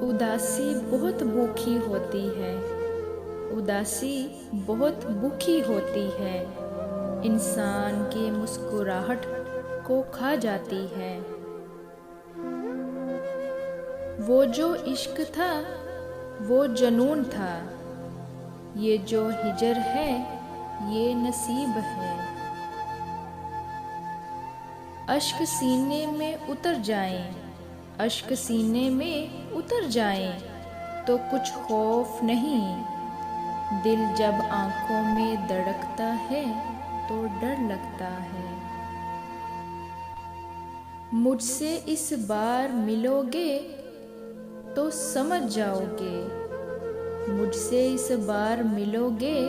उदासी बहुत भूखी होती है, उदासी बहुत भूखी होती है, इंसान की मुस्कुराहट को खा जाती है। वो जो इश्क था वो जुनून था, ये जो हिजर है ये नसीब है। अश्क सीने में उतर जाएं, अश्क सीने में उतर जाएं, तो कुछ खौफ नहीं। दिल जब आंखों में धड़कता है तो डर लगता है। मुझसे इस बार मिलोगे तो समझ जाओगे, मुझसे इस बार मिलोगे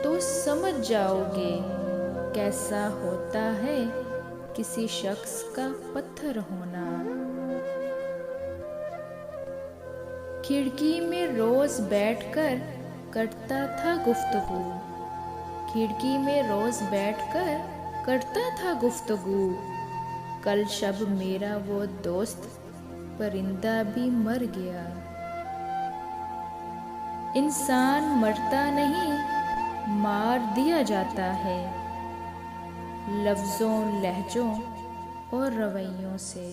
तो समझ जाओगे, कैसा होता है किसी शख्स का पत्थर होना। खिड़की में रोज बैठकर करता था गुफ्तगू, खिड़की में रोज बैठकर करता था गुफ्तगू। कल शब मेरा वो दोस्त परिंदा भी मर गया। इंसान मरता नहीं, मार दिया जाता है, लफ्ज़ों, लहजों और रवैयों से।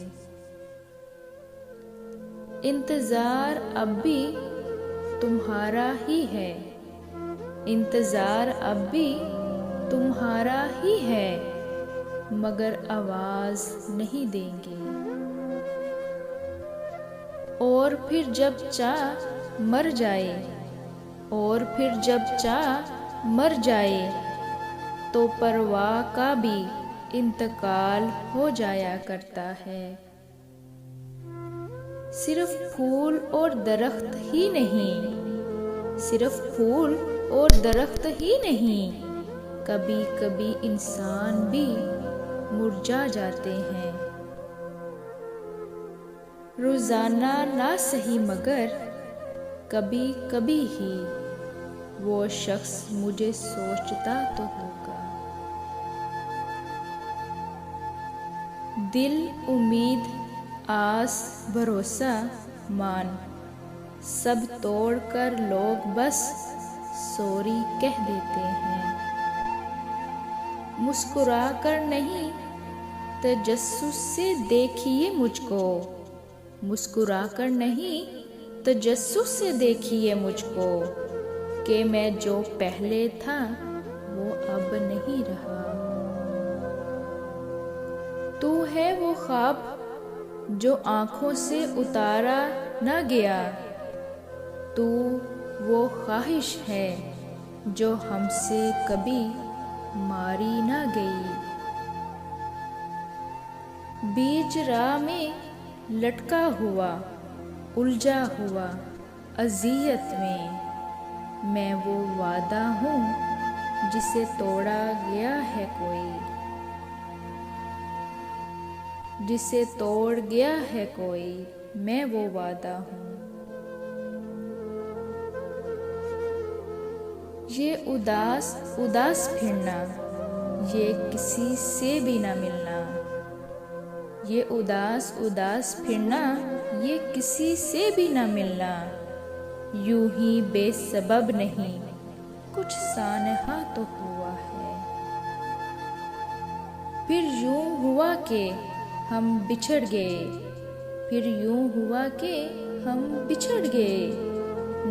इंतज़ार अब भी तुम्हारा ही है, इंतज़ार अब भी तुम्हारा ही है, मगर आवाज़ नहीं देंगे। और फिर जब चाह मर जाए, और फिर जब चाह मर जाए, तो परवाह का भी इंतकाल हो जाया करता है। सिर्फ फूल और दरख्त ही नहीं, सिर्फ फूल और दरख्त ही नहीं, कभी कभी इंसान भी मुरझा जाते हैं। रोजाना ना सही मगर कभी कभी ही वो शख्स मुझे सोचता तो होगा। दिल, उम्मीद, आस, भरोसा, मान सब तोड़कर लोग बस सॉरी कह देते हैं। मुस्कुरा कर नहीं, तजस्सुस से देखिए मुझको, मुस्कुरा कर नहीं, तजस्सुस से देखिए मुझको, कि मैं जो पहले था वो अब नहीं रहा। तू है वो ख्वाब जो आंखों से उतारा ना गया, तू वो ख्वाहिश है जो हमसे कभी मारी ना गई। बीच राह में लटका हुआ, उलझा हुआ अज़ियत में, मैं वो वादा हूँ जिसे तोड़ा गया है कोई, जिसे तोड़ गया है कोई, मैं वो वादा हूँ। ये उदास उदास फिरना, ये किसी से भी ना मिलना, ये उदास उदास फिरना, ये किसी से भी ना मिलना, यूं ही बेसबब नहीं, कुछ सानहा तो हुआ है। फिर यूं हुआ कि हम बिछड़ गए, फिर यूं हुआ कि हम बिछड़ गए,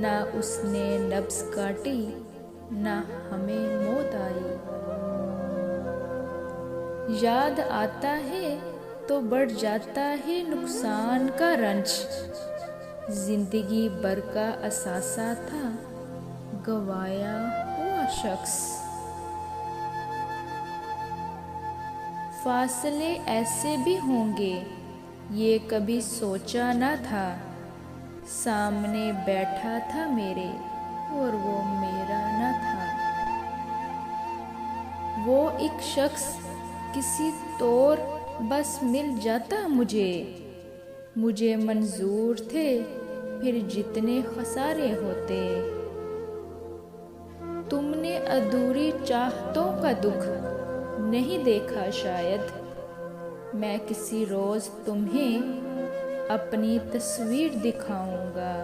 ना उसने नब्ज़ काटी, ना हमें मौत आई। याद आता है तो बढ़ जाता है नुकसान का रंज, जिंदगी भर का असासा था गवाया हुआ शख्स। फासले ऐसे भी होंगे ये कभी सोचा ना था, सामने बैठा था मेरे और वो मेरा ना था। वो एक शख्स किसी तौर बस मिल जाता मुझे, मुझे मंजूर थे फिर जितने खसारे होते। तुमने अधूरी चाहतों का दुख नहीं देखा शायद, मैं किसी रोज तुम्हें अपनी तस्वीर दिखाऊंगा।